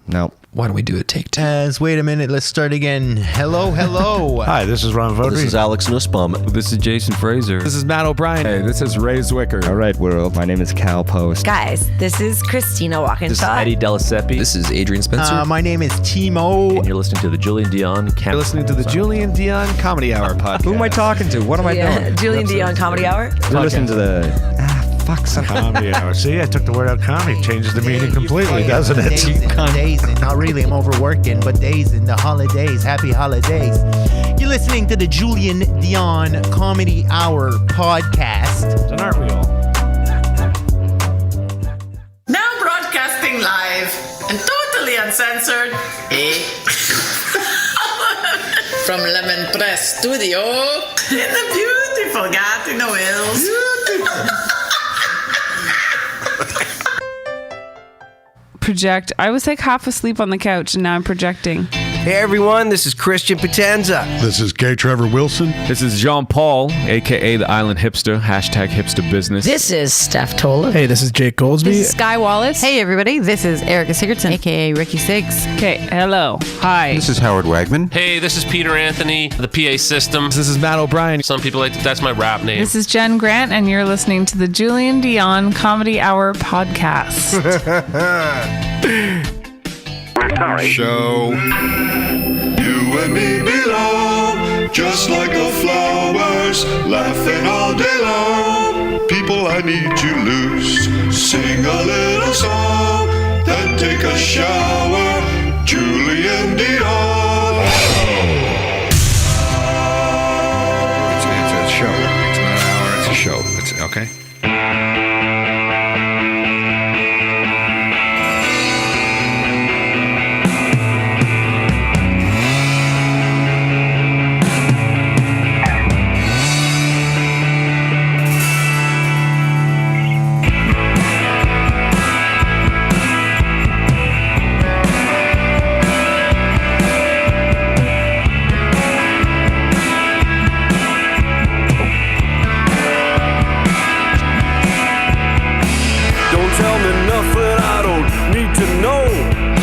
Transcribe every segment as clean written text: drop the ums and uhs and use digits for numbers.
No. Why don't we do a take two? Wait a minute, let's start again. Hello. Hi, this is Ron Vodry. This is Alex Nussbaum. This is Jason Fraser. This is Matt O'Brien. Hey, this is Ray Zwicker. All right, world. My name is Cal Post. Guys, this is Christina Walkinshaw. This is Eddie Delaseppe. This is Adrian Spencer. My name is Timo. And you're listening to the Julian Dionne You're listening to the Julian Dionne Comedy Hour podcast. Who am I talking to? What am I doing? Julian Dionne Comedy Hour. You're listening to the... Comedy Hour. See, I took the word out comedy. Changes the meaning completely, doesn't it? Days and not really, I'm overworking, but days in the holidays. Happy holidays. You're listening to the Julian Dionne Comedy Hour podcast. It's an art wheel. Now broadcasting live and totally uncensored, from Lemon Press Studio in the beautiful Gatineau Hills. Project. I was like half asleep on the couch and now I'm projecting. Hey everyone, this is Christian Potenza. This is K. Trevor Wilson. This is Jean Paul, a.k.a. the Island Hipster, #hipsterbusiness. This is Steph Tola. Hey, this is Jake Goldsby. This is Sky Wallace. Hey everybody, this is Erica Sigurdsson, aka Ricky Siggs. Okay, hello. Hi. This is Howard Wagman. Hey, this is Peter Anthony, the PA system. This is Matt O'Brien. Some people like that's my rap name. This is Jen Grant, and you're listening to the Julian Dionne Comedy Hour podcast. We're sorry. Show. You and me belong, just like the flowers, laughing all day long. People, I need you loose. Sing a little song, then take a shower. Julian Dionne. It's a show. It's not an hour. It's a show. It's okay.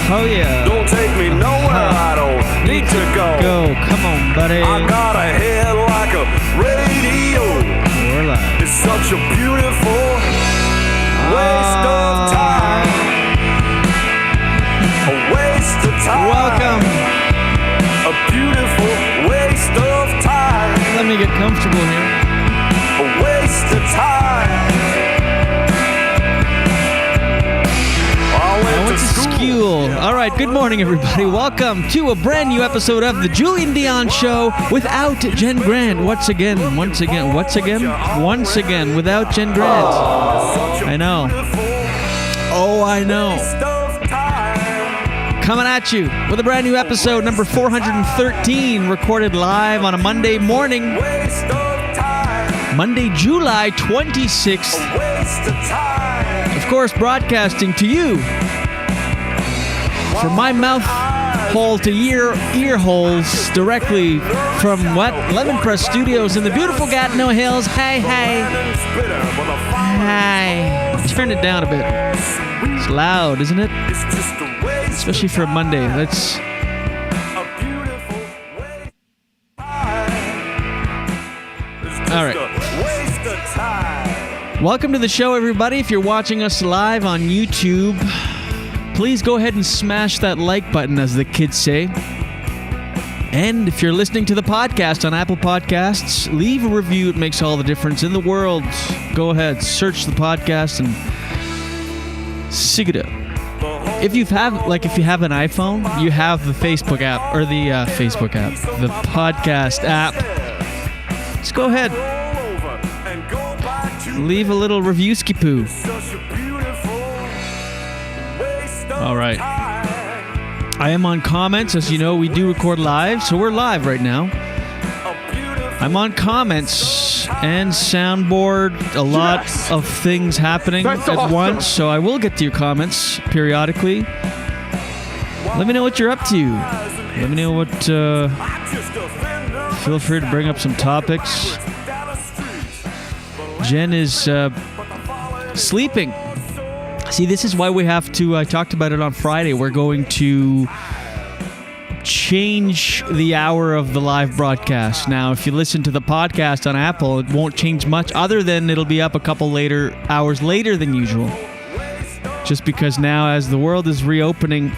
Oh yeah. Don't take me nowhere I don't need to go. Go, come on, buddy. I got a head like a radio. We're live. It's such a beautiful waste of time. A waste of time. Welcome. A beautiful waste of time. Let me get comfortable here. A waste of time. I went to school. All right, good morning, everybody. Welcome to a brand new episode of the Julian Dionne Show without Jen Grant. Once again, without Jen Grant. I know. Oh, I know. Coming at you with a brand new episode, number 413, recorded live on a Monday morning. Monday, July 26th. Of course, broadcasting to you from my mouth hole to your ear holes directly from Lemon Press Studios in the beautiful Gatineau Hills. Hey. Turn it down a bit. It's loud, isn't it? Especially for a Monday. Let's... All right. Welcome to the show, everybody. If you're watching us live on YouTube, please go ahead and smash that like button, as the kids say. And if you're listening to the podcast on Apple Podcasts, leave a review. It makes all the difference in the world. Go ahead, search the podcast and sig it up. If you have an iPhone, you have the Facebook app, or the the podcast app. Just go ahead. Leave a little review-ski-poo. All right. I am on comments. As you know, we do record live, so we're live right now. I'm on comments and soundboard. A lot of things happening at once, so I will get to your comments periodically. Let me know what you're up to. Let me know what... feel free to bring up some topics. Jen is sleeping. See, this is why we have to, I talked about it on Friday, we're going to change the hour of the live broadcast. Now, if you listen to the podcast on Apple, it won't change much other than it'll be up a couple hours later than usual. Just because now, as the world is reopening,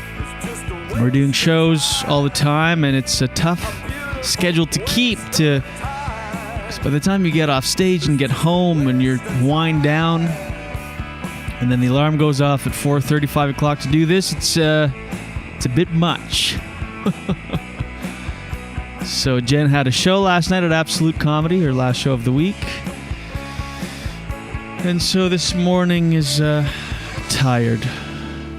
we're doing shows all the time, and it's a tough schedule to keep. So by the time you get off stage and get home and you're wind down, and then the alarm goes off at 4:30, 5 o'clock to do this, it's a bit much. So Jen had a show last night at Absolute Comedy, her last show of the week. And so this morning is tired.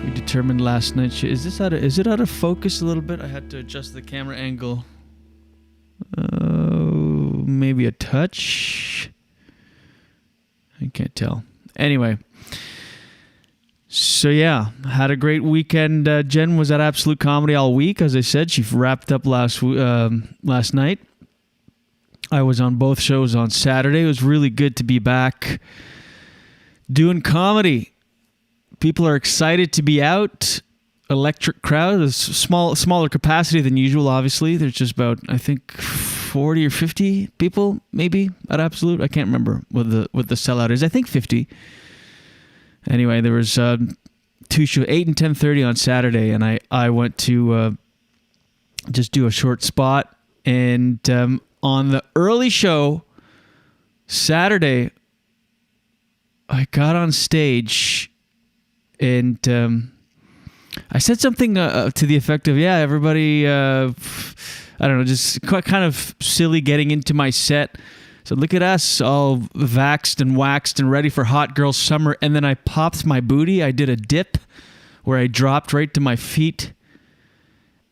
We determined last night. Is it out of focus a little bit? I had to adjust the camera angle. Maybe a touch. I can't tell. Anyway. So yeah, had a great weekend. Jen was at Absolute Comedy all week. As I said, she wrapped up last night. I was on both shows on Saturday. It was really good to be back doing comedy. People are excited to be out. Electric crowd. It's smaller capacity than usual, obviously. There's just about, I think, 40 or 50 people, maybe, at Absolute. I can't remember what the sellout is. I think 50. Anyway, there was 2 shows, 8 and 10:30 on Saturday, and I went to just do a short spot. And on the early show, Saturday, I got on stage, and I said something to the effect of, yeah, everybody, I don't know, just kind of silly getting into my set. So look at us, all vaxxed and waxed and ready for hot girl summer. And then I popped my booty. I did a dip where I dropped right to my feet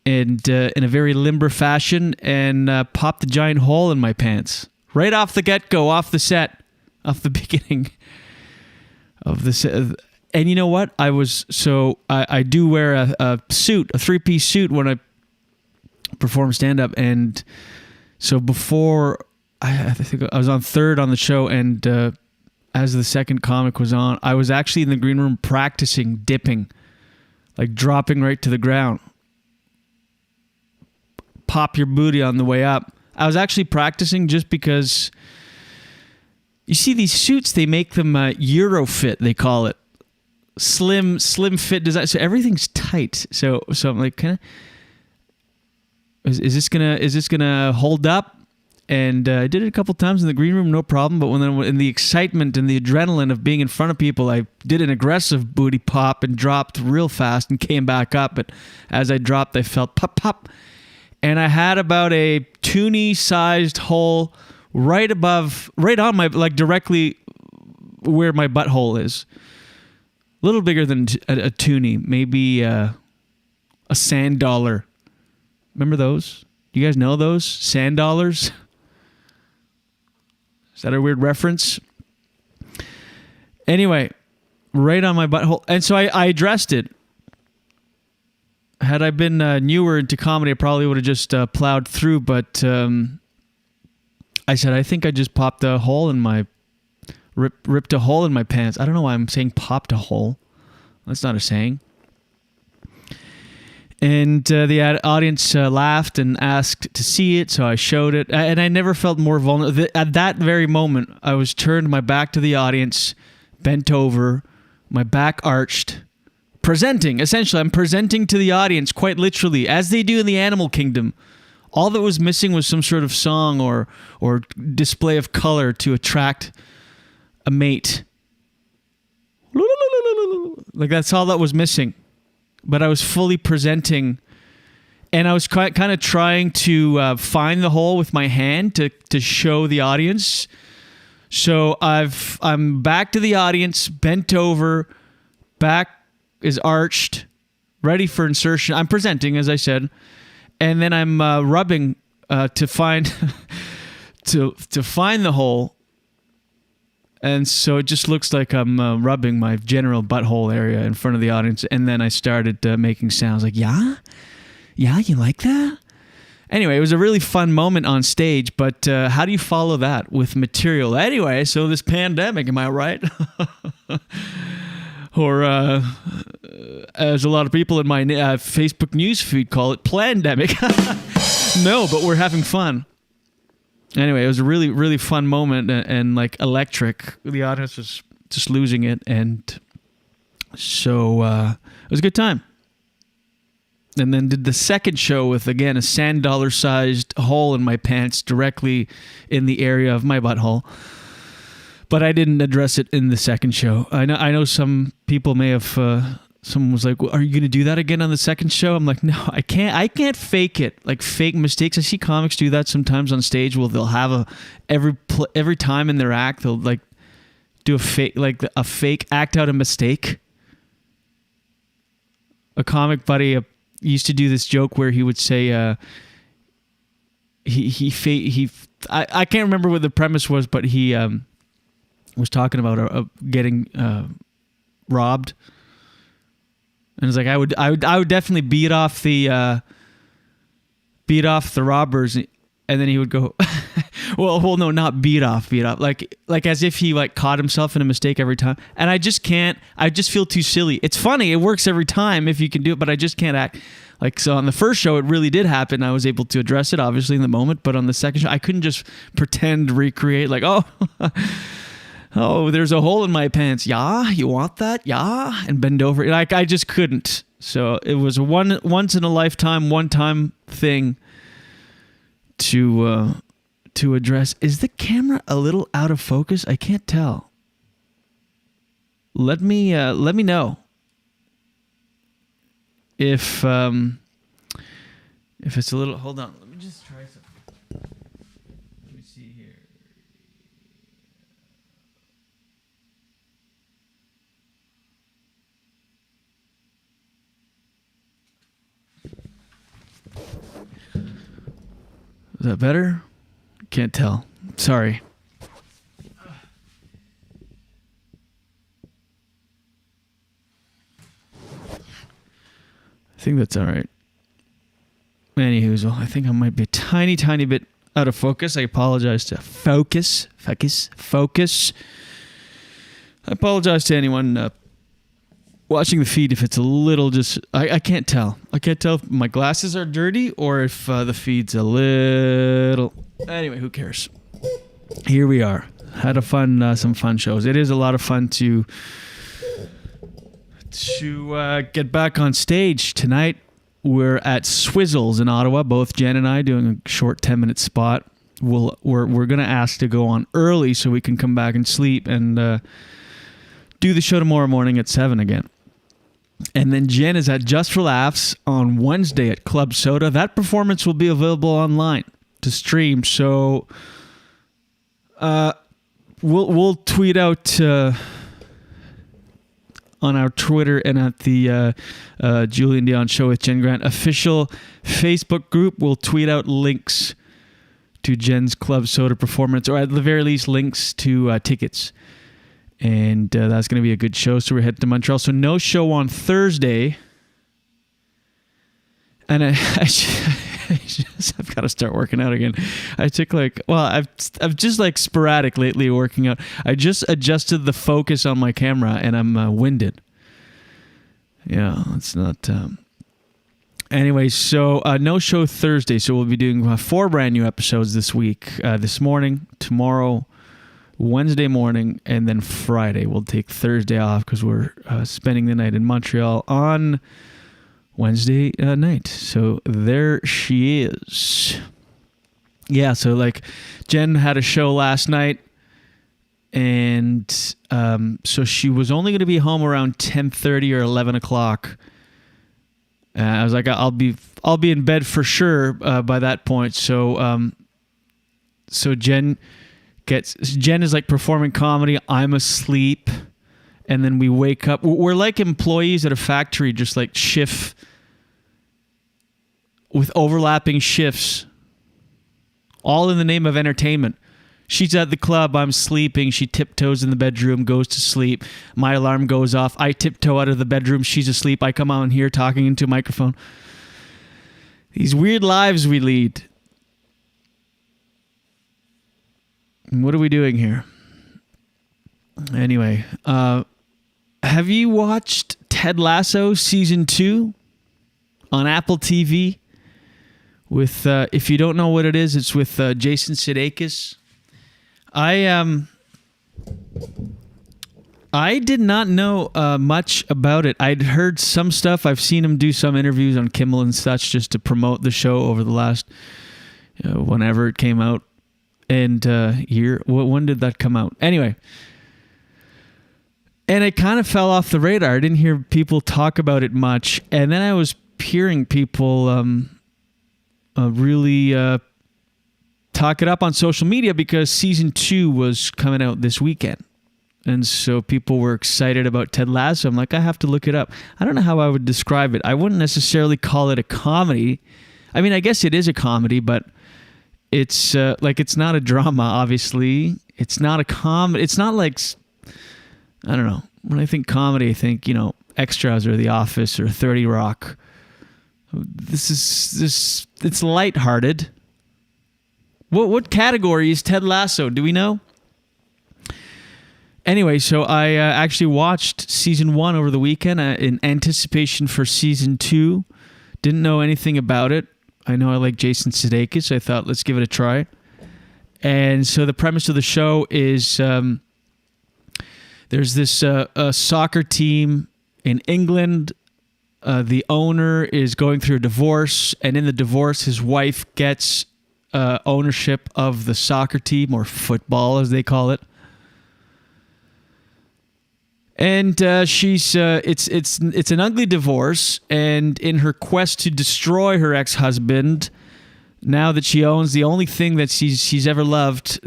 and in a very limber fashion and popped a giant hole in my pants. Right off the get-go, off the set, off the beginning of the set. And you know what? I do wear a suit, a 3-piece suit when I perform stand-up. And so before... I think I was on third on the show, and as the second comic was on, I was actually in the green room practicing dipping, like dropping right to the ground. Pop your booty on the way up. I was actually practicing just because, you see these suits, they make them Eurofit, they call it. Slim fit design. So everything's tight. So I'm like, is this gonna hold up? And I did it a couple times in the green room, no problem. But when in the excitement and the adrenaline of being in front of people, I did an aggressive booty pop and dropped real fast and came back up. But as I dropped, I felt pop, pop. And I had about a toonie-sized hole right on my, like directly where my butthole is. A little bigger than a toonie, maybe a sand dollar. Remember those? You guys know those? Sand dollars? Is that a weird reference? Anyway, right on my butthole. And so I addressed it. Had I been newer into comedy, I probably would have just plowed through. But I said, I think I just popped a hole in my... ripped a hole in my pants. I don't know why I'm saying popped a hole. That's not a saying. And the audience laughed and asked to see it, so I showed it. And I never felt more vulnerable. At that very moment, I was turned my back to the audience, bent over, my back arched, presenting. Essentially, I'm presenting to the audience, quite literally, as they do in the animal kingdom. All that was missing was some sort of song or display of color to attract a mate. Like, that's all that was missing. But I was fully presenting, and I was kind of trying to find the hole with my hand to show the audience. So I'm back to the audience, bent over, back is arched, ready for insertion. I'm presenting, as I said, and then I'm rubbing to find to find the hole. And so it just looks like I'm rubbing my general butthole area in front of the audience. And then I started making sounds like, yeah, you like that? Anyway, it was a really fun moment on stage. But how do you follow that with material? Anyway, so this pandemic, am I right? or as a lot of people in my Facebook news feed call it, plandemic. No, but we're having fun. Anyway, it was a really, really fun moment and like electric. The audience was just losing it, and so it was a good time. And then did the second show with, again, a sand dollar-sized hole in my pants directly in the area of my butthole. But I didn't address it in the second show. I know some people may have... someone was like, well, are you going to do that again on the second show? I'm like, no, I can't. I can't fake it. Like, fake mistakes. I see comics do that sometimes on stage. Well, they'll have every time in their act, they'll like do a fake act out a mistake. A comic buddy used to do this joke where he would say, I can't remember what the premise was, but he was talking about getting robbed. And it's like I would definitely beat off the robbers, and then he would go, well, no, not beat off, like as if he like caught himself in a mistake every time. And I just can't. I just feel too silly. It's funny, it works every time if you can do it, but I just can't act like so. On the first show, it really did happen. I was able to address it, obviously, in the moment. But on the second show, I couldn't just pretend, recreate, like, oh. Oh, there's a hole in my pants. Yeah, you want that? Yeah, and bend over. Like I just couldn't. So it was a once in a lifetime, one-time thing to address. Is the camera a little out of focus? I can't tell. Let me know if it's a little. Hold on. Let me just try something. Let me see here. Is that better? Can't tell. Sorry. I think that's all right. Anywho, I think I might be a tiny bit out of focus. I apologize to focus. I apologize to anyone watching the feed if it's a little just... I can't tell. I can't tell if my glasses are dirty or if the feed's a little... Anyway, who cares? Here we are. Had some fun shows. It is a lot of fun to get back on stage tonight. We're at Swizzles in Ottawa. Both Jen and I doing a short 10-minute spot. We're gonna ask to go on early so we can come back and sleep and do the show tomorrow morning at 7 again. And then Jen is at Just for Laughs on Wednesday at Club Soda. That performance will be available online to stream. So we'll tweet out on our Twitter and at the Julien Dionne Show with Jen Grant official Facebook group. We'll tweet out links to Jen's Club Soda performance, or at the very least links to tickets. And that's going to be a good show. So we're headed to Montreal. So no show on Thursday. And I've got to start working out again. I took I've just like sporadic lately working out. I just adjusted the focus on my camera and I'm winded. Yeah, it's not... Anyway, so no show Thursday. So we'll be doing 4 brand new episodes this week. This morning, tomorrow, Wednesday morning, and then Friday. We'll take Thursday off because we're spending the night in Montreal on Wednesday night. So there she is. Yeah, so like Jen had a show last night, and so she was only going to be home around 10:30 or 11 o'clock. I was like, I'll be in bed for sure by that point. So Jen is like performing comedy. I'm asleep, and then we wake up. We're like employees at a factory, just like shift with overlapping shifts, all in the name of entertainment. She's at the club, I'm sleeping, she tiptoes in the bedroom, goes to sleep, my alarm goes off, I tiptoe out of the bedroom, she's asleep, I come out here talking into a microphone. These weird lives we lead. And what are we doing here? Anyway, have you watched Ted Lasso season 2 on Apple TV? With if you don't know what it is, it's with Jason Sudeikis. I did not know much about it. I'd heard some stuff. I've seen him do some interviews on Kimmel and such just to promote the show over the last whenever it came out. And year, when did that come out? Anyway. And it kind of fell off the radar. I didn't hear people talk about it much. And then I was hearing people really talk it up on social media because season 2 was coming out this weekend. And so people were excited about Ted Lasso. I'm like, I have to look it up. I don't know how I would describe it. I wouldn't necessarily call it a comedy. I mean, I guess it is a comedy, but it's it's not a drama, obviously. It's not a comedy. It's not like, I don't know. When I think comedy, I think, Extras or The Office or 30 Rock. It's lighthearted. What category is Ted Lasso? Do we know? Anyway, so I actually watched season 1 over the weekend in anticipation for season 2. Didn't know anything about it. I know I like Jason Sudeikis, so I thought, let's give it a try. And so the premise of the show is there's this soccer team in England. The owner is going through a divorce, and in the divorce, his wife gets ownership of the soccer team, or football as they call it. And she's it's an ugly divorce, and in her quest to destroy her ex-husband, now that she owns the only thing that she's ever loved,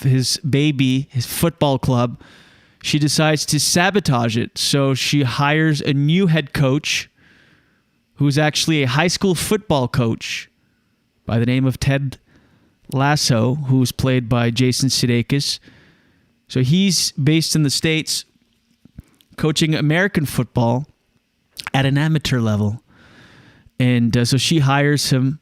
his baby, his football club, she decides to sabotage it. So she hires a new head coach, who's actually a high school football coach by the name of Ted Lasso, who's played by Jason Sudeikis. So he's based in the States, coaching American football at an amateur level. And so she hires him,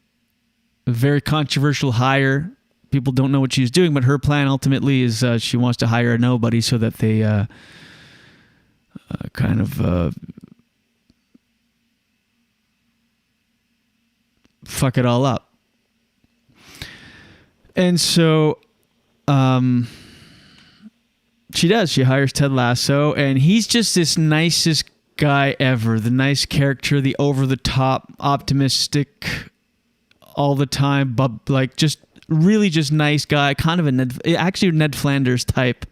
a very controversial hire. People don't know what she's doing, but her plan ultimately is she wants to hire a nobody so that they fuck it all up. And so she does. She hires Ted Lasso, and he's just this nicest guy ever. The nice character, the over-the-top, optimistic, all the time, but like just really just nice guy. Kind of a Ned Flanders type.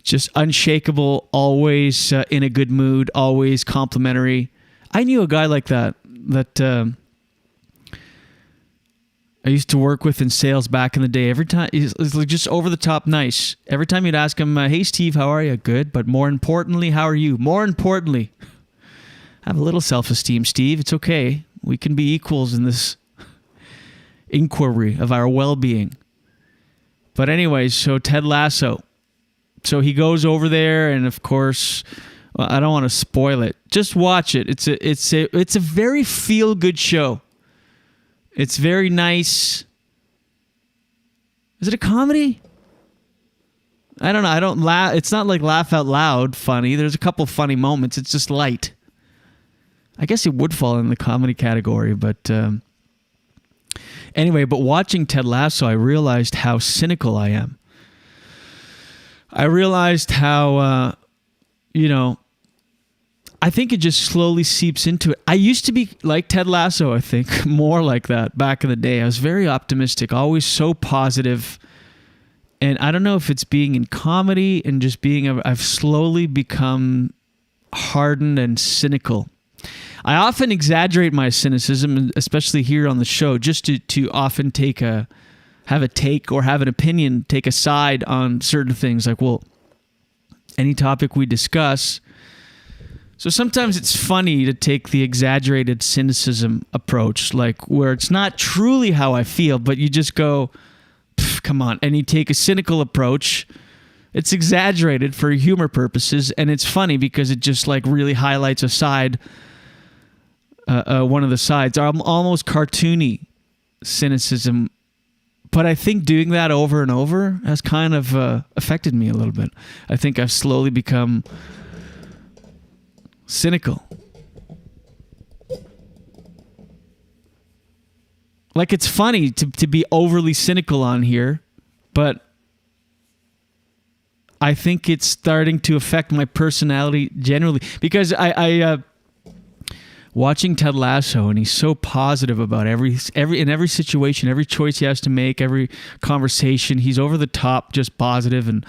Just unshakable, always in a good mood, always complimentary. I knew a guy like that I used to work with in sales back in the day. Every time, he's like just over the top nice. Every time you'd ask him, hey Steve, how are you? Good. But more importantly, how are you? More importantly, have a little self-esteem, Steve. It's okay. We can be equals in this inquiry of our well-being. But anyways, so Ted Lasso. So he goes over there, and of course, well, I don't want to spoil it. Just watch it. It's a very feel-good show. It's very nice. Is it a comedy? I don't know. I don't laugh. It's not like laugh out loud funny. There's a couple funny moments. It's just light. I guess it would fall in the comedy category, but anyway, but watching Ted Lasso, I realized how cynical I am. I realized how, I think it just slowly seeps into it. I used to be like Ted Lasso, I think, more like that back in the day. I was very optimistic, always so positive. And I don't know if it's being in comedy and just I've slowly become hardened and cynical. I often exaggerate my cynicism, especially here on the show, just to often have a take or have an opinion, take a side on certain things. Like, well, any topic we discuss. So sometimes it's funny to take the exaggerated cynicism approach, like where it's not truly how I feel, but you just go, come on. And you take a cynical approach. It's exaggerated for humor purposes, and it's funny because it just like really highlights a side, one of the sides. Almost cartoony cynicism But I think doing that over and over has kind of affected me a little bit. I think I've slowly become cynical. Like, it's funny to be overly cynical on here, but I think it's starting to affect my personality generally. Because I watching Ted Lasso, and he's so positive about every in every situation, every choice he has to make, every conversation. He's over the top, just positive and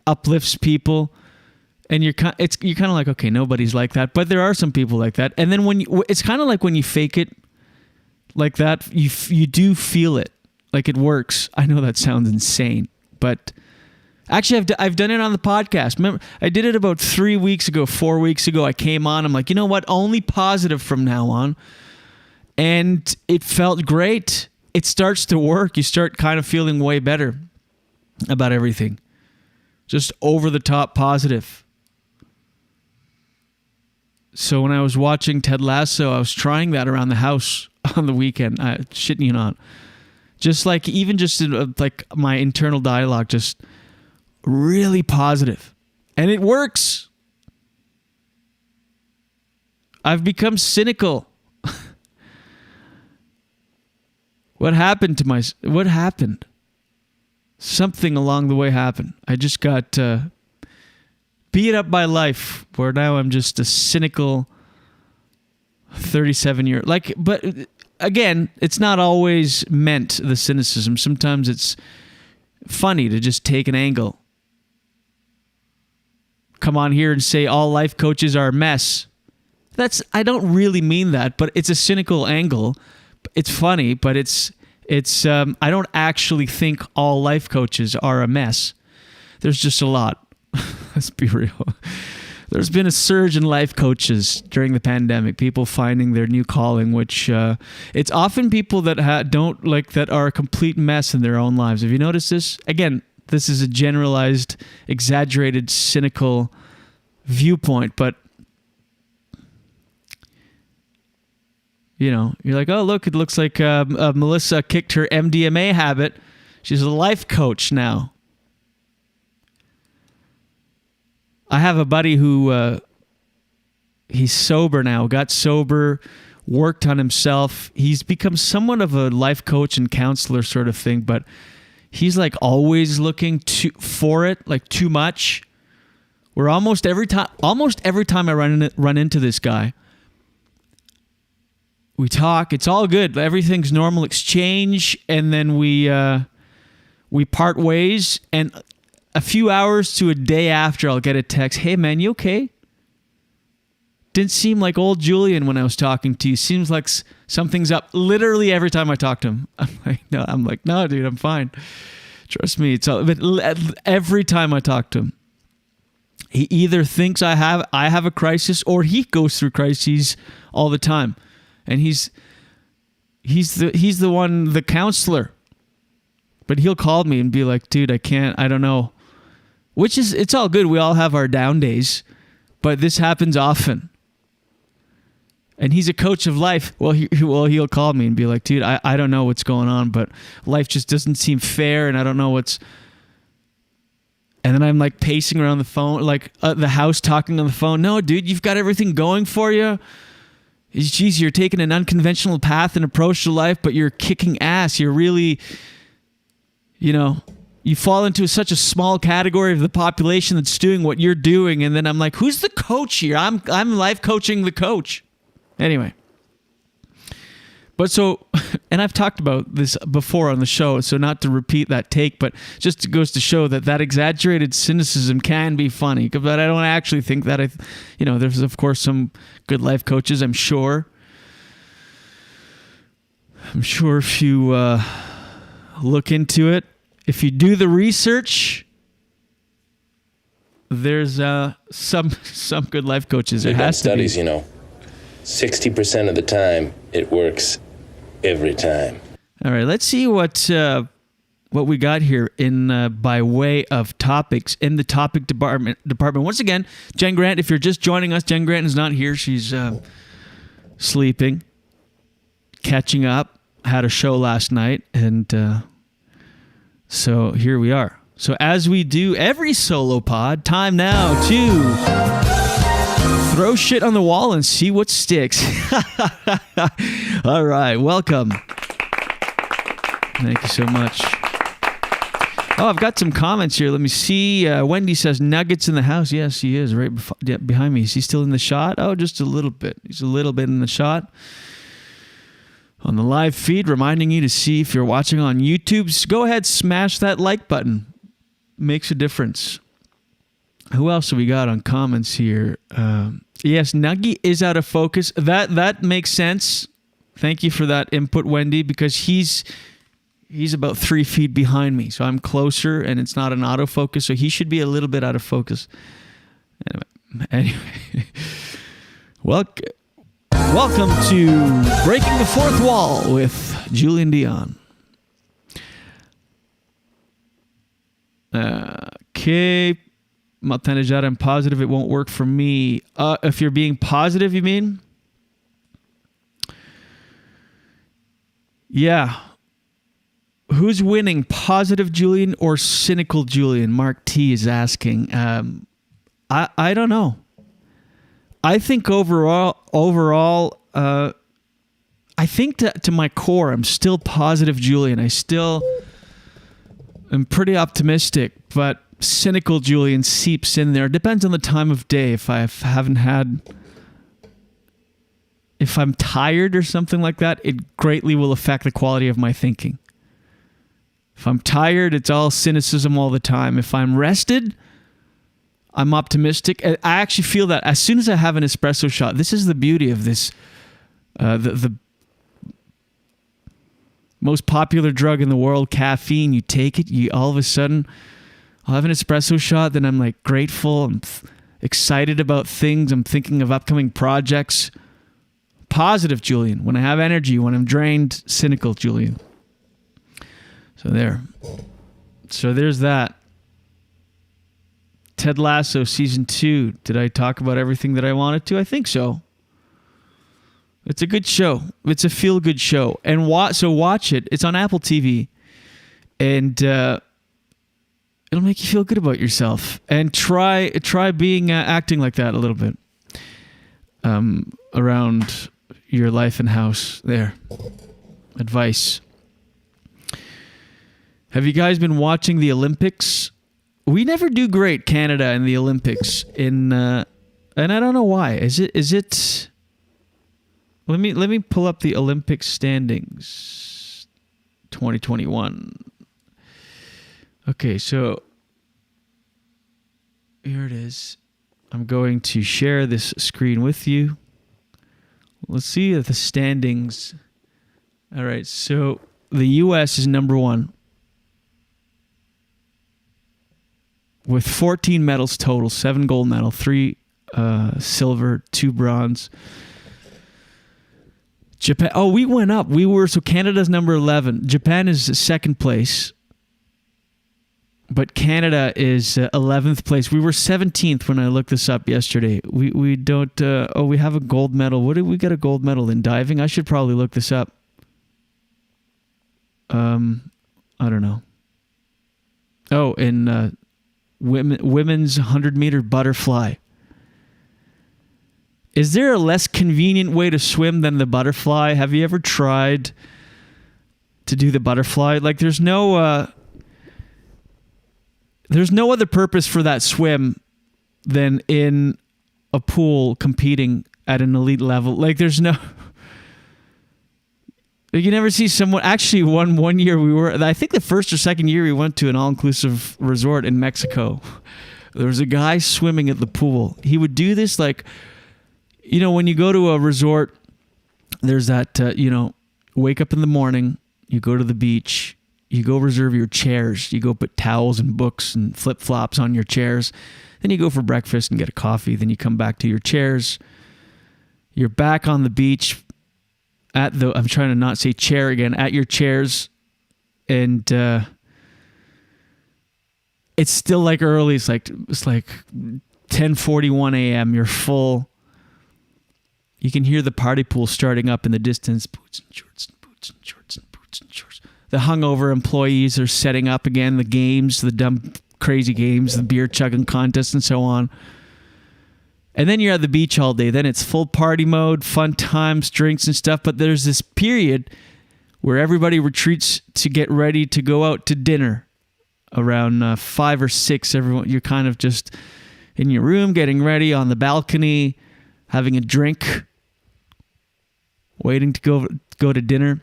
uplifts people. And you're kind of like, okay, nobody's like that, but there are some people like that. And then it's kind of like when you fake it like that, you do feel it, like it works. I know that sounds insane, but actually I've done it on the podcast. Remember, I did it about 4 weeks ago. I came on. I'm like, you know what? Only positive from now on. And it felt great. It starts to work. You start kind of feeling way better about everything. Just over the top positive. So when I was watching Ted Lasso, I was trying that around the house on the weekend. Shitting you not. Just like, even just like my internal dialogue, just really positive. And it works. I've become cynical. What happened? Something along the way happened. I just got beat up by life, where now I'm just a cynical 37-year. But again, it's not always meant, the cynicism. Sometimes it's funny to just take an angle. Come on here and say all life coaches are a mess. I don't really mean that, but it's a cynical angle. It's funny, but it's I don't actually think all life coaches are a mess. There's just a lot. Let's be real. There's been a surge in life coaches during the pandemic, people finding their new calling, which it's often people that that are a complete mess in their own lives. Have you noticed this? Again, this is a generalized, exaggerated, cynical viewpoint, but you're like, oh, look, it looks like Melissa kicked her MDMA habit. She's a life coach now. I have a buddy who he's sober now, got sober, worked on himself. He's become somewhat of a life coach and counselor sort of thing, but he's like always looking for it, like too much. Where almost every time I run into this guy, we talk. It's all good. Everything's normal exchange, and then we part ways. And a few hours to a day after, I'll get a text. Hey man, you okay? Didn't seem like old Julian when I was talking to you. Seems like something's up. Literally every time I talk to him, I'm like, no, dude, I'm fine. Trust me. But every time I talk to him, he either thinks I have a crisis, or he goes through crises all the time. And he's the one, the counselor. But he'll call me and be like, dude, I don't know. It's all good. We all have our down days, but this happens often. And he's a coach of life. Well, he'll call me and be like, dude, I don't know what's going on, but life just doesn't seem fair, and I don't know what's... And then I'm like pacing around the phone, like the house, talking on the phone. No, dude, you've got everything going for you. Geez, you're taking an unconventional path and approach to life, but you're kicking ass. You're really, you fall into such a small category of the population that's doing what you're doing. And then I'm like, who's the coach here? I'm life coaching the coach. Anyway. But so, and I've talked about this before on the show, so not to repeat that take, but just goes to show that exaggerated cynicism can be funny. But I don't actually think that there's of course some good life coaches, I'm sure. I'm sure if you look into it, if you do the research, there's some good life coaches. They've done studies, 60% of the time it works every time. All right, let's see what we got here in by way of topics in the topic department. Once again, Jen Grant, if you're just joining us, Jen Grant is not here. She's sleeping, catching up. Had a show last night, and So here we are. So as we do every solo pod, time now to throw shit on the wall and see what sticks. All right, welcome. Thank you so much. Oh, I've got some comments here. Let me see. Wendy says, Nuggets in the house. Yes, he is right behind me. Is he still in the shot? Oh, just a little bit. He's a little bit in the shot. On the live feed, reminding you to see if you're watching on YouTube. Go ahead, smash that like button. Makes a difference. Who else have we got on comments here? Yes, Nuggy is out of focus. That makes sense. Thank you for that input, Wendy, because he's about 3 feet behind me, so I'm closer, and it's not an autofocus, so he should be a little bit out of focus. Anyway. Welcome to Breaking the Fourth Wall with Julien Dionne. Okay. Maltanejada, I'm positive it won't work for me. If you're being positive, you mean? Yeah. Who's winning, positive Julian or cynical Julian? Mark T is asking. I don't know. I think overall, I think to my core, I'm still positive Julian. I still am pretty optimistic, but cynical Julian seeps in there. It depends on the time of day. If I'm tired or something like that, it greatly will affect the quality of my thinking. If I'm tired, it's all cynicism all the time. If I'm rested, I'm optimistic. I actually feel that as soon as I have an espresso shot, this is the beauty of this, the most popular drug in the world, caffeine. You take it, all of a sudden, I'll have an espresso shot, then I'm like grateful, I'm excited about things, I'm thinking of upcoming projects. Positive Julian. When I have energy, when I'm drained, cynical Julian. So there's that. Ted Lasso season 2. Did I talk about everything that I wanted to? I think so. It's a good show. It's a feel-good show. And watch it. It's on Apple TV. And it'll make you feel good about yourself. And try being acting like that a little bit. Around your life and house there. Advice. Have you guys been watching the Olympics? We never do great, Canada, in the Olympics. And I don't know why. Is it? Let me pull up the Olympic standings. 2021. Okay, so here it is. I'm going to share this screen with you. Let's see the standings. All right, so the U.S. is number 1. With 14 medals total, 7 gold medals, 3 silver, 2 bronze. Japan. Oh, we went up. So Canada's number 11. Japan is second place. But Canada is 11th place. We were 17th when I looked this up yesterday. We don't... we have a gold medal. What did we get a gold medal in? Diving? I should probably look this up. I don't know. Oh, in... women's 100-meter butterfly. Is there a less convenient way to swim than the butterfly? Have you ever tried to do the butterfly? Like, there's no other purpose for that swim than in a pool competing at an elite level. Like, there's no... You never see someone... Actually, one year we were... I think the first or second year we went to an all-inclusive resort in Mexico. There was a guy swimming at the pool. He would do this like... when you go to a resort, there's that, wake up in the morning, you go to the beach, you go reserve your chairs, you go put towels and books and flip-flops on your chairs, then you go for breakfast and get a coffee, then you come back to your chairs. You're back on the beach... I'm trying to not say chair again, at your chairs, and it's still like early. It's like 10:41 a.m. You're full. You can hear the party pool starting up in the distance. Boots and shorts and boots and shorts and boots and shorts. the hungover employees are setting up again the games, the dumb, crazy games, the beer chugging contests and so on. And then you're at the beach all day. Then it's full party mode, fun times, drinks and stuff. But there's this period where everybody retreats to get ready to go out to dinner. Around 5 or 6, everyone, you're kind of just in your room, getting ready on the balcony, having a drink, waiting to go to dinner.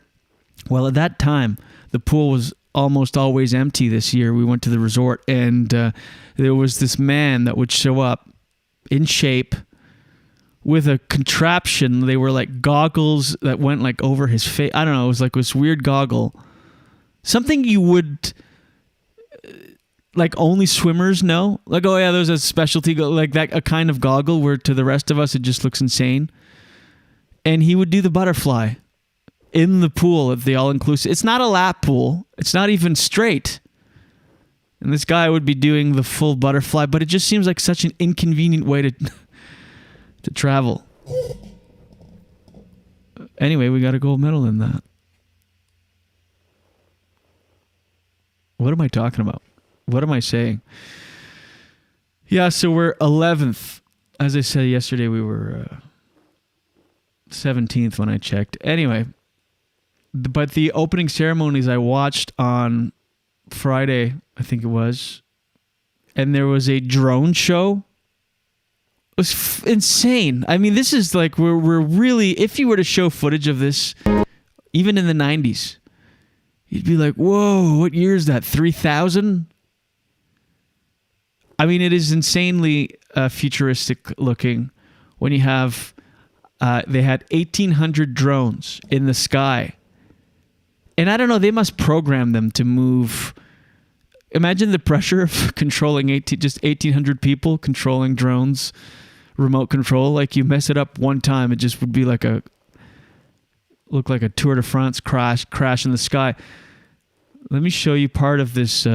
Well, at that time, the pool was almost always empty this year. We went to the resort, and there was this man that would show up in shape with a contraption. They were like goggles that went like over his face. I don't know. It was like this weird goggle. Something you would like only swimmers know. Like, oh yeah, there's a specialty like that, a kind of goggle where to the rest of us it just looks insane. And he would do the butterfly in the pool at the all-inclusive. It's not a lap pool. It's not even straight. And this guy would be doing the full butterfly, but it just seems like such an inconvenient way to travel. Anyway, we got a gold medal in that. What am I talking about? What am I saying? Yeah, so we're 11th. As I said yesterday, we were 17th when I checked. Anyway, but the opening ceremonies I watched on Friday, I think it was, and there was a drone show. It was insane. I mean, this is like we're really, if you were to show footage of this, even in the 90s, you'd be like, whoa, what year is that? 3000? I mean, it is insanely futuristic looking when you have, they had 1,800 drones in the sky. And I don't know, they must program them to move. Imagine the pressure of controlling just 1,800 people controlling drones, remote control. Like you mess it up one time, it just would be like look like a Tour de France crash in the sky. Let me show you part of this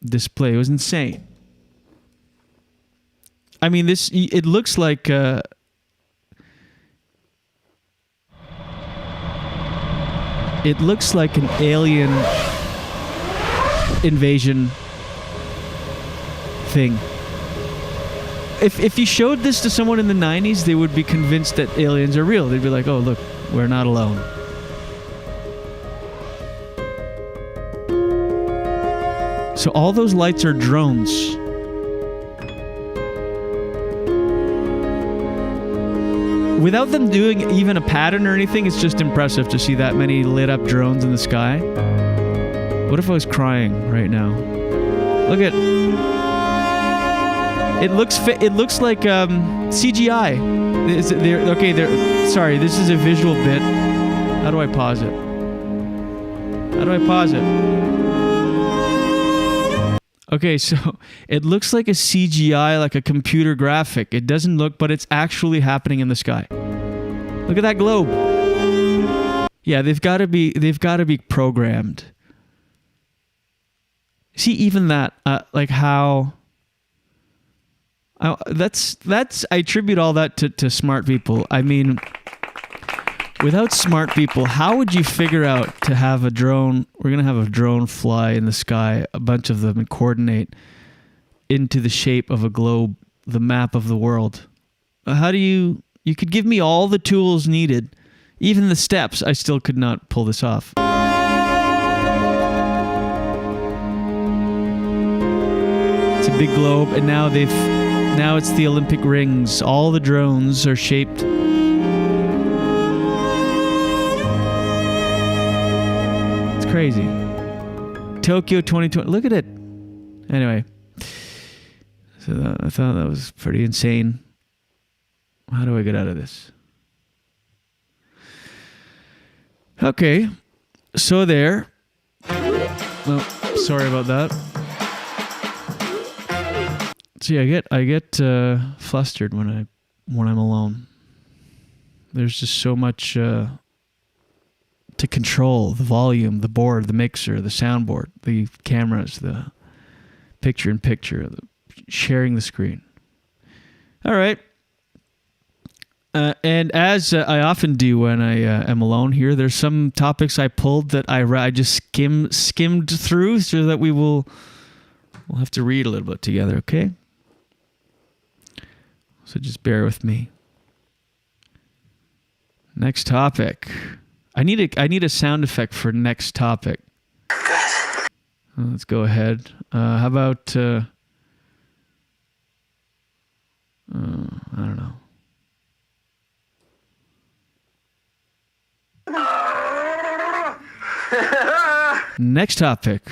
display. It was insane. I mean, it looks like it looks like an alien invasion thing. If you showed this to someone in the 90s, they would be convinced that aliens are real. They'd be like, oh, look, we're not alone. So all those lights are drones. Without them doing even a pattern or anything, it's just impressive to see that many lit up drones in the sky. What if I was crying right now? Look at it. Looks like CGI. Sorry, this is a visual bit. How do I pause it? Okay, so it looks like a CGI, like a computer graphic. It doesn't look, but it's actually happening in the sky. Look at that globe. Yeah, they've got to be programmed. See, even that, like how. I attribute all that to smart people. I mean, without smart people, how would you figure out to have a drone? We're going to have a drone fly in the sky, a bunch of them, and coordinate into the shape of a globe, the map of the world. How do you could give me all the tools needed, even the steps, I still could not pull this off. It's a big globe, and now it's the Olympic rings. All the drones are shaped. It's crazy. Tokyo 2020. Look at it. Anyway, so I thought that was pretty insane. How do I get out of this? Okay, so there. Well, sorry about that. See, I get flustered when I'm alone. There's just so much to control: the volume, the board, the mixer, the soundboard, the cameras, the picture-in-picture, the sharing the screen. All right. And as I often do when I am alone here, there's some topics I pulled that I just skimmed through so that we'll have to read a little bit together, okay? So just bear with me. Next topic. I need a sound effect for next topic. Let's go ahead. How about I don't know. Next topic.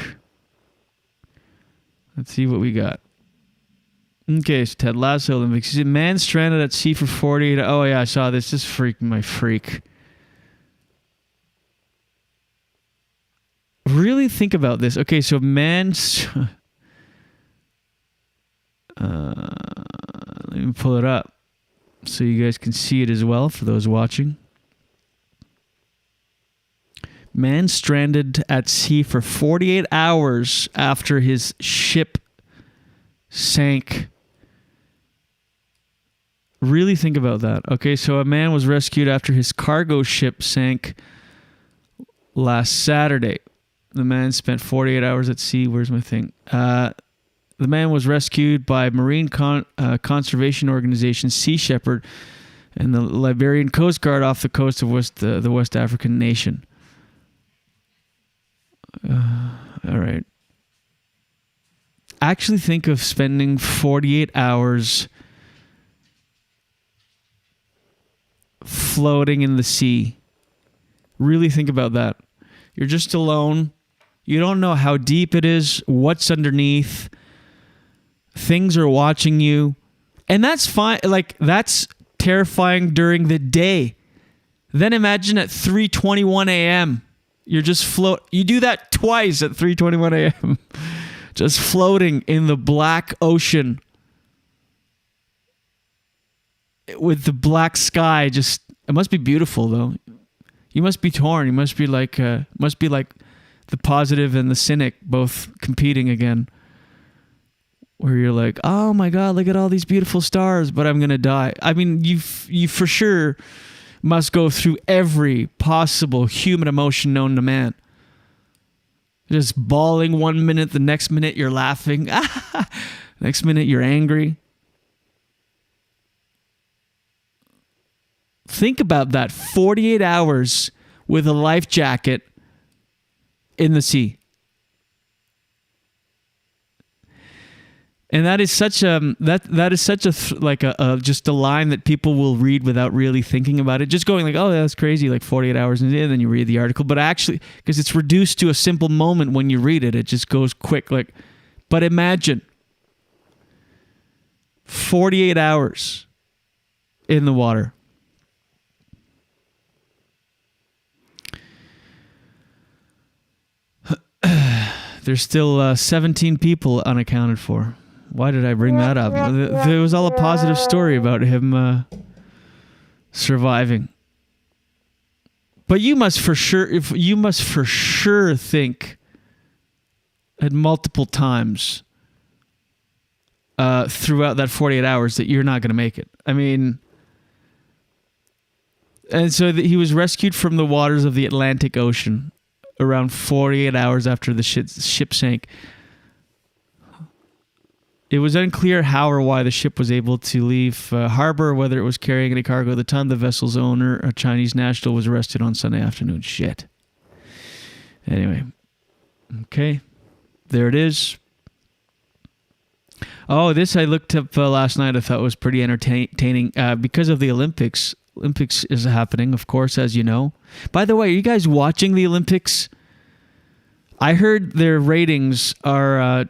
Let's see what we got. Okay, so Ted Lasso Olympics. He's a man stranded at sea for 48. Oh yeah, I saw this. This freak my freak. Really think about this. Okay, so let me pull it up so you guys can see it as well for those watching. Man stranded at sea for 48 hours after his ship sank. Really think about that. Okay, so a man was rescued after his cargo ship sank last Saturday. The man spent 48 hours at sea. Where's my thing? The man was rescued by Marine Conservation Organization Sea Shepherd and the Liberian Coast Guard off the coast of the West African nation. All right. Actually think of spending 48 hours floating in the sea. Really think about that. You're just alone. You don't know how deep it is, what's underneath. Things are watching you. And that's fine. Like, that's terrifying during the day. Then imagine at 3:21 a.m. You're just float. You do that twice at 3:21 a.m. Just floating in the black ocean with the black sky. Just, it must be beautiful though. You must be torn. You must be like the positive and the cynic both competing again. Where you're like, oh my God, look at all these beautiful stars, but I'm gonna die. I mean, you for sure must go through every possible human emotion known to man. Just bawling one minute, the next minute you're laughing, next minute you're angry. Think about that, 48 hours with a life jacket in the sea. And that is such a just a line that people will read without really thinking about it. Just going like, oh, that's crazy, like 48 hours, and then you read the article. But actually, because it's reduced to a simple moment when you read it, it just goes quick. Like, but imagine 48 hours in the water. There's still 17 people unaccounted for. Why did I bring that up? There was all a positive story about him surviving. But you must for sure think at multiple times throughout that 48 hours that you're not going to make it. I mean, and so he was rescued from the waters of the Atlantic Ocean around 48 hours after the ship sank. It was unclear how or why the ship was able to leave harbor, whether it was carrying any cargo at the time. The vessel's owner, a Chinese national, was arrested on Sunday afternoon. Shit. Anyway. Okay. There it is. Oh, this I looked up last night. I thought was pretty entertaining because of the Olympics. Olympics is happening, of course, as you know. By the way, are you guys watching the Olympics? I heard their ratings are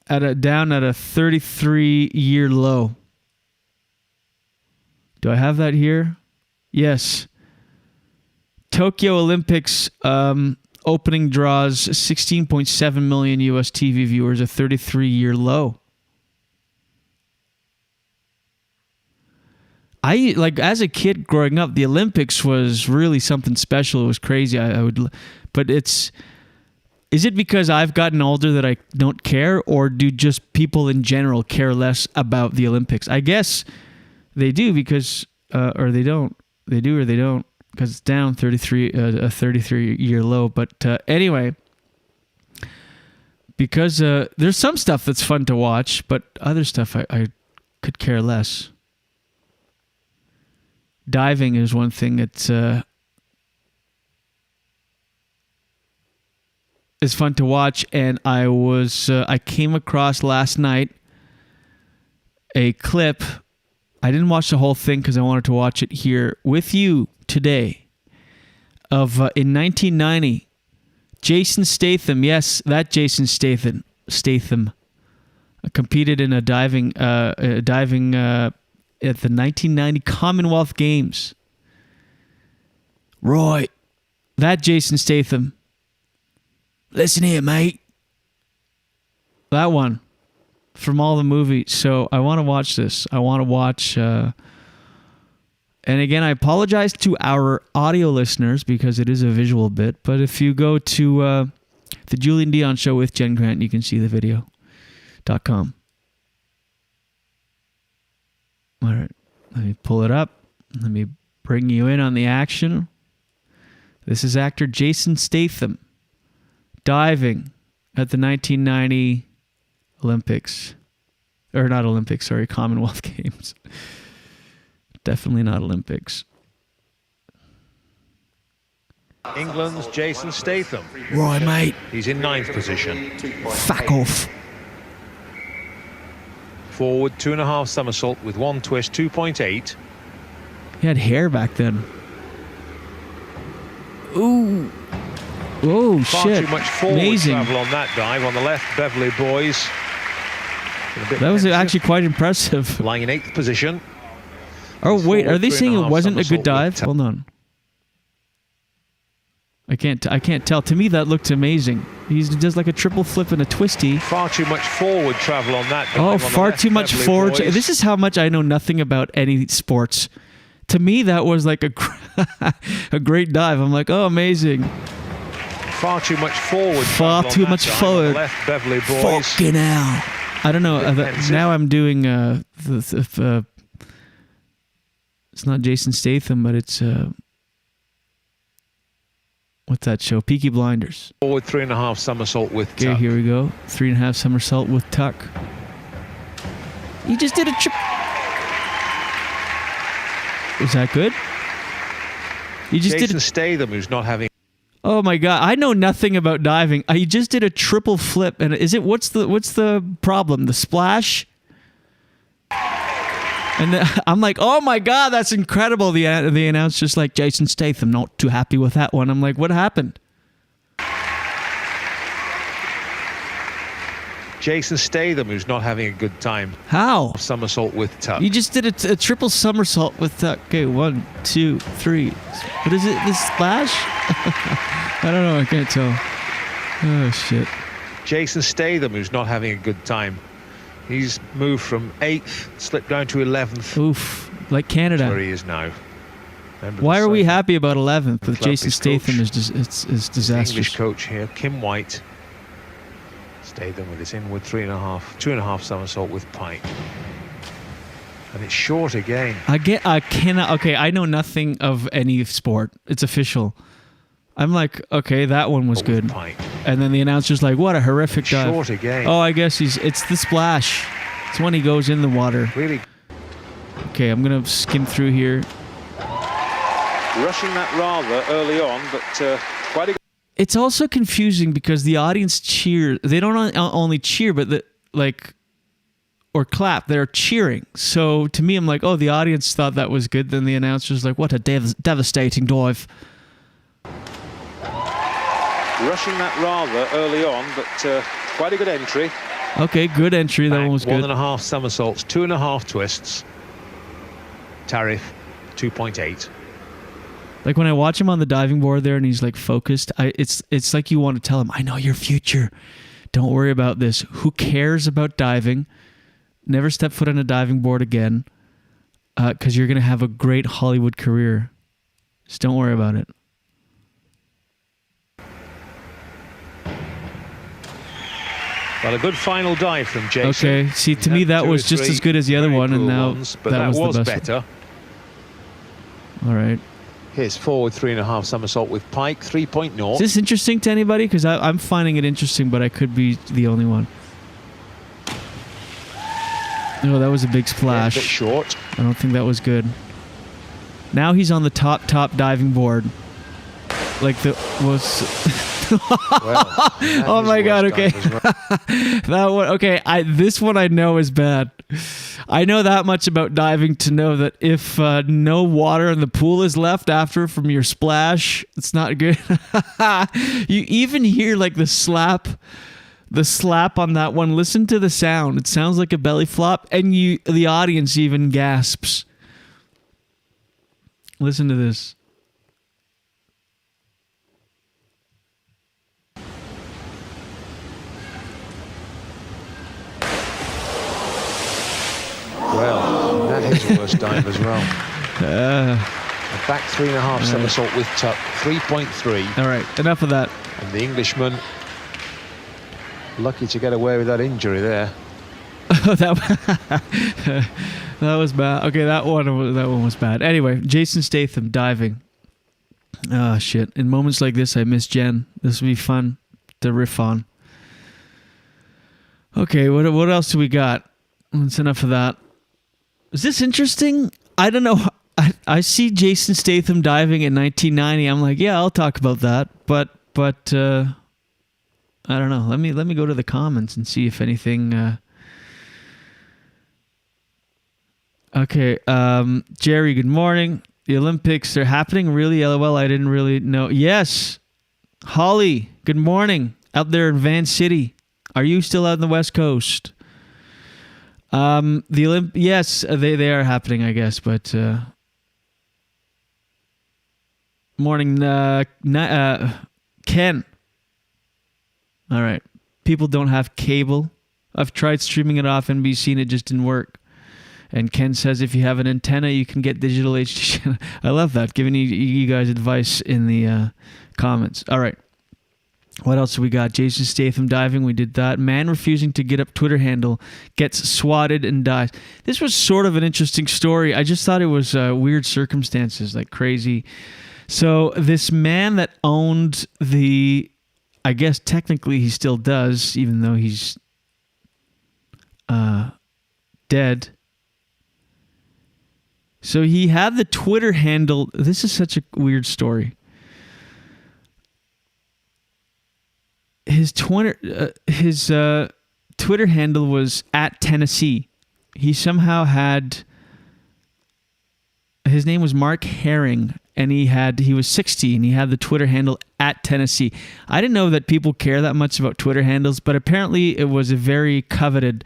down at a 33-year low. Do I have that here? Yes. Tokyo Olympics opening draws 16.7 million US TV viewers, a 33-year low. As a kid growing up, the Olympics was really something special. It was crazy. But is it because I've gotten older that I don't care, or do just people in general care less about the Olympics? I guess they do, because or they don't. They do or they don't, because it's down 33, a 33-year low. But anyway, because there's some stuff that's fun to watch, but other stuff I could care less. Diving is one thing that's is fun to watch, and I came across last night a clip. I didn't watch the whole thing because I wanted to watch it here with you today. Of in 1990, Jason Statham, yes, that Jason Statham, competed in a diving at the 1990 Commonwealth Games. Right, that Jason Statham. Listen here, mate. That one. From all the movies. So I want to watch this. I want to watch... and again, I apologize to our audio listeners because it is a visual bit. But if you go to the Julian Dionne Show with Jen Grant, you can see the video.com. All right. Let me pull it up. Let me bring you in on the action. This is actor Jason Statham diving at the 1990 Olympics. Or not Olympics, sorry, Commonwealth Games. Definitely not Olympics. England's Jason Statham. Right, mate. He's in 9th position. Fuck off. Forward 2.5 somersault with 1 twist, 2.8. He had hair back then. Ooh. Oh, Far shit. too much forward Amazing. travel on that dive. On the left, Beverly Boys. That was actually quite impressive. Lying in 8th position. Oh, wait. Are they saying it 3.5 wasn't a good somersault dive? with Hold on. I can't tell. To me, that looked amazing. He does like a triple flip and a twisty. Far too much forward travel on that dive. Oh, On the far left, too much Beverly forward. Boys. This is how much I know nothing about any sports. To me, that was like a great dive. I'm like, oh, amazing. Far too much forward. Far travel on too that much dive. forward. On the left, Beverly Boys. Fucking hell. I don't know. Now I'm doing it's not Jason Statham, but it's what's that show? Peaky Blinders. Forward 3.5 somersault with Okay, tuck. here we go. 3.5 somersault with tuck. You just did a trip. Was that good? You just Jason did. Statham, who's not having. Oh my god! I know nothing about diving. He just did a triple flip, and is it what's the problem? The splash. And I'm like, oh my god, that's incredible. The announcer's just like, Jason Statham, not too happy with that one. I'm like, what happened? Jason Statham, who's not having a good time. How? Somersault with tuck. You just did a triple somersault with tuck. Okay, 1, 2, 3. What is it? This splash? I don't know. I can't tell. Oh shit. Jason Statham, who's not having a good time. He's moved from 8th, slipped down to 11th. Oof, like Canada. That's where he is now. Why are we happy about 11th with Jason Statham? Is disastrous. English coach here, Kim White. Statham with his inward 2.5 somersault with pike. And it's short again. I cannot. Okay, I know nothing of any sport. It's official. I'm like, okay, that one was good. And then the announcer's like, what a horrific dive. Short again. Oh, I guess it's the splash. It's when he goes in the water. Really? Okay, I'm going to skim through here. Rushing that rather early on, but quite a... It's also confusing because the audience cheer. They don't only cheer, but or clap. They're cheering. So to me, I'm like, oh, the audience thought that was good. Then the announcer's like, what a devastating dive. Rushing that rather early on, but quite a good entry. Okay, good entry. That one was good. 1.5 somersaults, 2.5 twists. Tariff 2.8. Like when I watch him on the diving board there and he's like focused, it's like you want to tell him, I know your future. Don't worry about this. Who cares about diving? Never step foot on a diving board again, because you're going to have a great Hollywood career. Just don't worry about it. Well, a good final dive from Jason. Okay, see, to me that was just as good as the other one, and now but that was the best. better. All right. Here's forward 3.5 somersault with pike, 3.0. Is this interesting to anybody? Because I'm finding it interesting, but I could be the only one. No, that was a big splash. Yeah, a bit short. I don't think that was good. Now he's on the top diving board. Like the was. Oh my god! Okay, that one. Okay, this one I know is bad. I know that much about diving to know that if no water in the pool is left after from your splash, it's not good. You even hear like the slap on that one. Listen to the sound. It sounds like a belly flop, and the audience even gasps. Listen to this. Well, that is a worse dive as well. A back 3.5 somersault with tuck, 3.3. All right, enough of that. And the Englishman, lucky to get away with that injury there. that was bad. Okay, that one was bad. Anyway, Jason Statham diving. Oh shit! In moments like this, I miss Jen. This would be fun to riff on. Okay, what else do we got? That's enough of that. Is this interesting? I don't know. I see Jason Statham diving in 1990. I'm like, yeah, I'll talk about that. But I don't know. Let me go to the comments and see if anything. Okay, Jerry. Good morning. The Olympics, they're happening. Really? LOL. I didn't really know. Yes, Holly. Good morning. Out there in Van City. Are you still out on the West Coast? Yes, they are happening, I guess, but morning, Ken. All right. People don't have cable. I've tried streaming it off NBC and it just didn't work. And Ken says if you have an antenna, you can get digital HD. I love that, giving you guys advice in the comments. All right. What else do we got? Jason Statham diving. We did that. Man refusing to get up Twitter handle gets swatted and dies. This was sort of an interesting story. I just thought it was weird circumstances, like crazy. So this man that owned I guess technically he still does, even though he's dead. So he had the Twitter handle. This is such a weird story. His Twitter handle was @Tennessee. He somehow had, his name was Mark Herring, and he was 60, and he had the Twitter handle @Tennessee. I didn't know that people care that much about Twitter handles, but apparently it was a very coveted,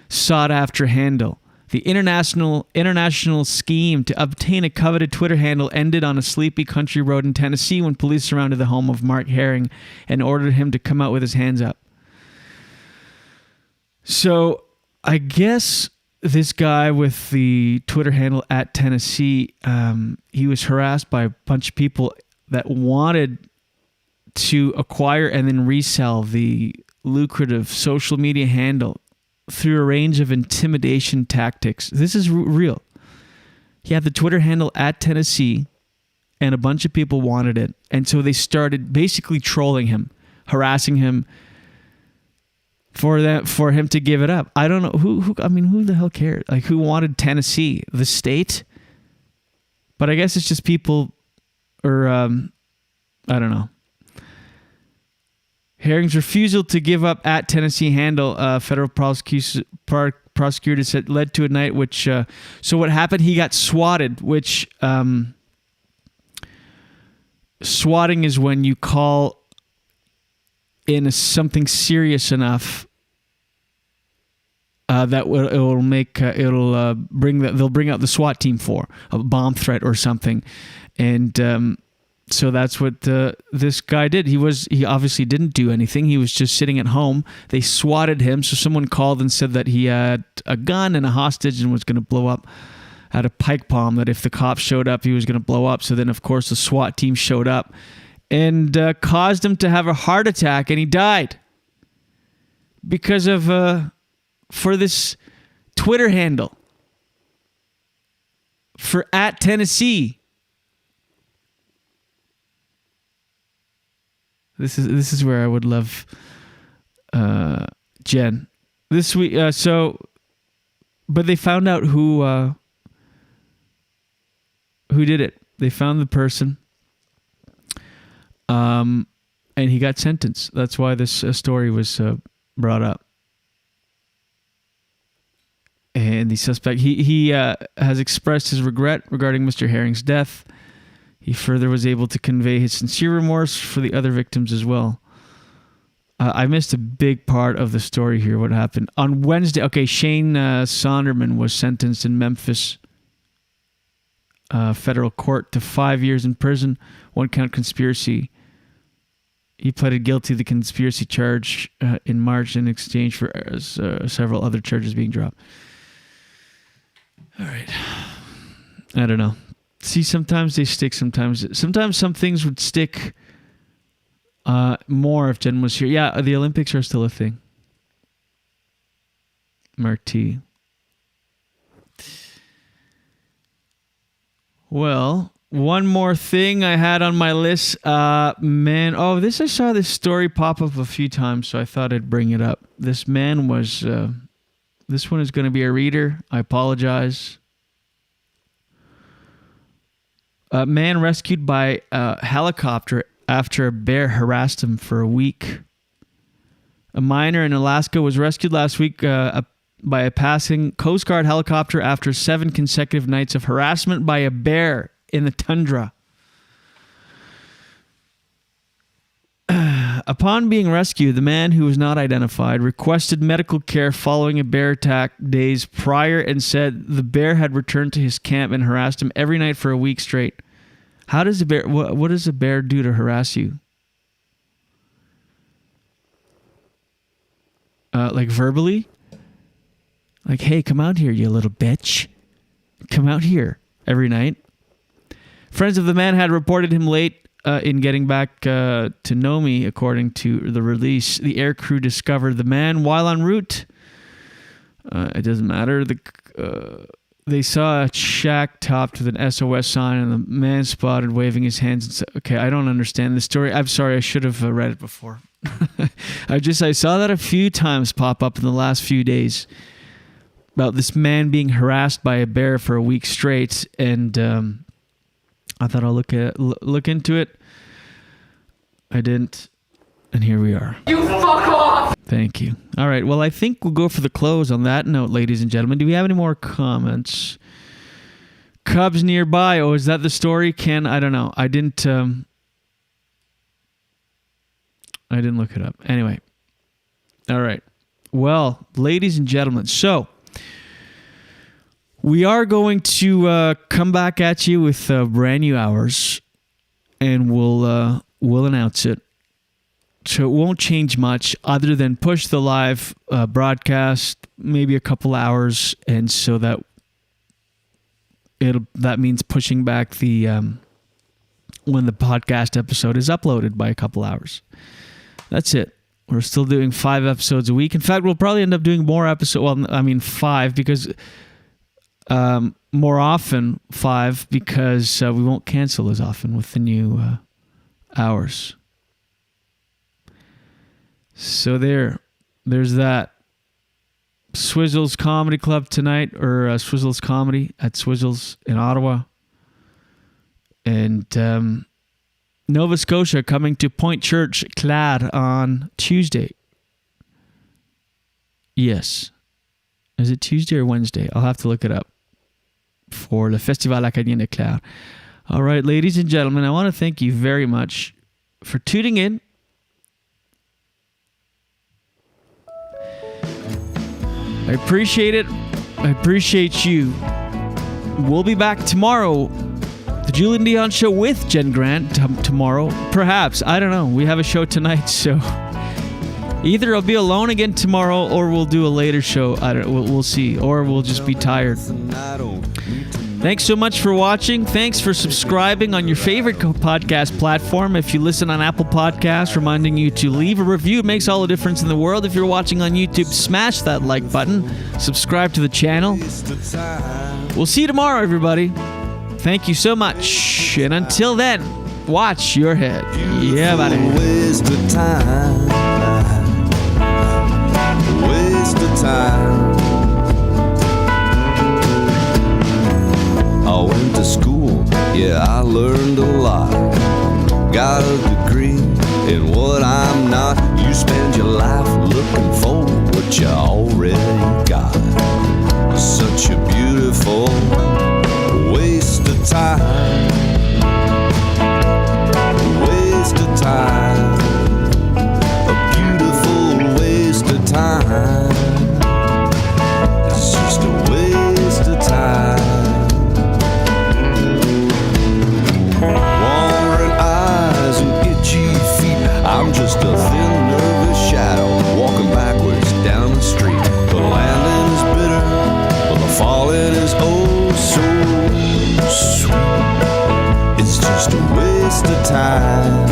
sought after handle. The international scheme to obtain a coveted Twitter handle ended on a sleepy country road in Tennessee when police surrounded the home of Mark Herring and ordered him to come out with his hands up. So I guess this guy with the Twitter handle @Tennessee, he was harassed by a bunch of people that wanted to acquire and then resell the lucrative social media handle through a range of intimidation tactics. This is real. He had the Twitter handle @Tennessee, and a bunch of people wanted it. And so they started basically trolling him, harassing him for him to give it up. I don't know who the hell cared? Like, who wanted Tennessee, the state? But I guess it's just people, or I don't know. Herring's refusal to give up @Tennessee handle, federal prosecutor said, led to a night which... so what happened? He got swatted, which... swatting is when you call in something serious enough that they'll bring out the SWAT team for a bomb threat or something, and so that's what this guy did. He obviously didn't do anything. He was just sitting at home. They swatted him. So someone called and said that he had a gun and a hostage and was going to blow up. Had a pike bomb that if the cops showed up, he was going to blow up. So then, of course, the SWAT team showed up and caused him to have a heart attack, and he died because of for this Twitter handle for @Tennessee. This is where I would love Jen. This week, but they found out who did it. They found the person, and he got sentenced. That's why this story was brought up. And the suspect, he has expressed his regret regarding Mr. Herring's death. He further was able to convey his sincere remorse for the other victims as well. I missed a big part of the story here. What happened on Wednesday? Okay, Shane Sonderman was sentenced in Memphis federal court to 5 years in prison, 1 count conspiracy. He pleaded guilty to the conspiracy charge in March in exchange for several other charges being dropped. All right. I don't know. See, sometimes they stick. Sometimes some things would stick more if Jen was here. Yeah, the Olympics are still a thing. Mark T. Well, one more thing I had on my list. I saw this story pop up a few times, so I thought I'd bring it up. This man was... this one is going to be a reader. I apologize. A man rescued by a helicopter after a bear harassed him for a week. A miner in Alaska was rescued last week by a passing Coast Guard helicopter after 7 consecutive nights of harassment by a bear in the tundra. Upon being rescued, the man, who was not identified, requested medical care following a bear attack days prior and said the bear had returned to his camp and harassed him every night for a week straight. How does a bear... What does a bear do to harass you? Like verbally? Like, hey, come out here, you little bitch. Come out here every night. Friends of the man had reported him late in getting back to Nomi, according to the release. The air crew discovered the man while en route. It doesn't matter. They saw a shack topped with an SOS sign, and the man spotted waving his hands. And said, okay, I don't understand the story. I'm sorry, I should have read it before. I saw that a few times pop up in the last few days about this man being harassed by a bear for a week straight, and I thought I'll look into it. I didn't, and here we are. You fuck off! Thank you. All right, well, I think we'll go for the close on that note, ladies and gentlemen. Do we have any more comments? Cubs nearby. Oh, is that the story, Ken? I don't know. I didn't look it up. Anyway. All right. Well, ladies and gentlemen, so we are going to come back at you with brand new hours, and we'll announce it. So it won't change much other than push the live broadcast maybe a couple hours, and so that means pushing back the when the podcast episode is uploaded by a couple hours. That's it. We're still doing 5 episodes a week. In fact, we'll probably end up doing more episodes. Well, I mean 5 because more often 5 because we won't cancel as often with the new hours. So there's that. Swizzles Comedy Club tonight, or Swizzles Comedy at Swizzles in Ottawa. And Nova Scotia coming to Point Church, Clare on Tuesday. Yes. Is it Tuesday or Wednesday? I'll have to look it up. For the Festival Acadien de Clare. All right, ladies and gentlemen, I want to thank you very much for tuning in. I appreciate it. I appreciate you. We'll be back tomorrow. The Julian Dionne Show with Jen Grant tomorrow. Perhaps. I don't know. We have a show tonight, so either I'll be alone again tomorrow or we'll do a later show. We'll see. Or we'll just be tired. Thanks so much for watching. Thanks for subscribing on your favorite podcast platform. If you listen on Apple Podcasts, reminding you to leave a review. It makes all the difference in the world. If you're watching on YouTube, smash that like button. Subscribe to the channel. We'll see you tomorrow, everybody. Thank you so much. And until then, Watch your head. Yeah, buddy. Waste of time. Waste of time. I went to school, yeah, I learned a lot. Got a degree in what I'm not. You spend your life looking for what you already got. Such a beautiful waste of time. Waste of time. A beautiful waste of time. It's just a waste of time. Wandering eyes and itchy feet. I'm just a thin, nervous shadow walking backwards down the street. The landing is bitter, but the falling is oh so sweet. It's just a waste of time.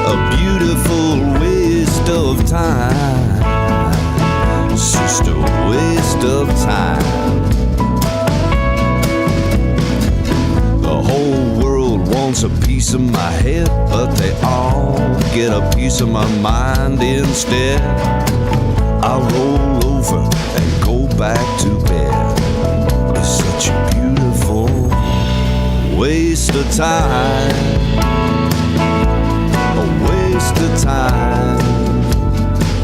A beautiful waste of time. It's just a waste of time. The whole world wants a piece of my head, but they all get a piece of my mind instead. I roll over and go back to bed. It's such a beautiful waste of time. A waste of time.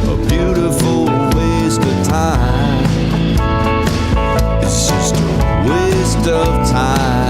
A beautiful waste of time. It's just a waste of time.